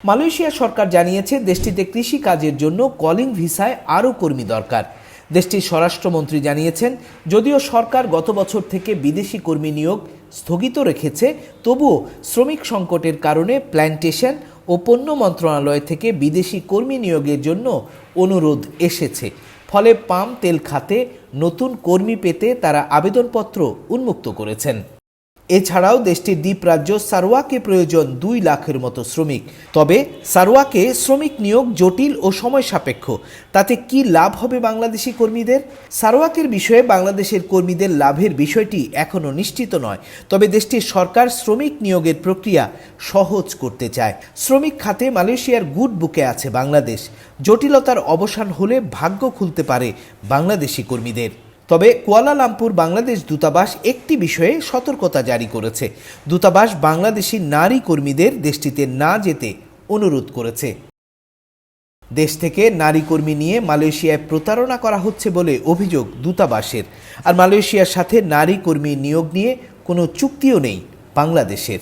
Malaysia সরকার জানিয়েছে দেশটিতে কৃষি কাজের জন্য কলিং ভিসায় আরও কর্মী দরকার। দেশটির স্বরাষ্ট্রমন্ত্রী জানিয়েছেন, যদিও সরকার গত বছর থেকে বিদেশি কর্মী নিয়োগ স্থগিত রেখেছে, তবুও শ্রমিক সংকটের কারণে প্ল্যান্টেশন ও পণ্য মন্ত্রণালয় থেকে বিদেশি কর্মী নিয়োগের জন্য অনুরোধ এসেছে। ফলে পাম তেল খাতে নতুন কর্মী পেতে তারা আবেদনপত্র উন্মুক্ত করেছেন। এছাড়াও দেশটির দ্বীপরাজ্য সারওয়াকে প্রয়োজন 2 লাখের মতো শ্রমিক। তবে সারওয়াকে শ্রমিক নিয়োগ জটিল ও সময় সাপেক্ষ। তাতে কি লাভ হবে বাংলাদেশি কর্মীদের? সারওয়াকের বিষয়ে বাংলাদেশের কর্মীদের লাভের বিষয়টি এখনও নিশ্চিত নয়। তবে দেশটির সরকার শ্রমিক নিয়োগের প্রক্রিয়া সহজ করতে চায়। শ্রমিক খাতে মালয়েশিয়ার গুড বুকে আছে বাংলাদেশ। জটিলতার অবসান হলে ভাগ্য খুলতে পারে বাংলাদেশি কর্মীদের। তবে কুয়ালালামপুর বাংলাদেশ দূতাবাস একটি বিষয়ে সতর্কতা জারি করেছে। দূতাবাস বাংলাদেশি নারী কর্মীদের দেশটিতে না যেতে অনুরোধ করেছে। দেশ থেকে নারী কর্মী নিয়ে মালয়েশিয়ায় প্রতারণা করা হচ্ছে বলে অভিযোগ দূতাবাসের। আর মালয়েশিয়ার সাথে নারী কর্মী নিয়োগ নিয়ে কোনো চুক্তিও নেই বাংলাদেশের।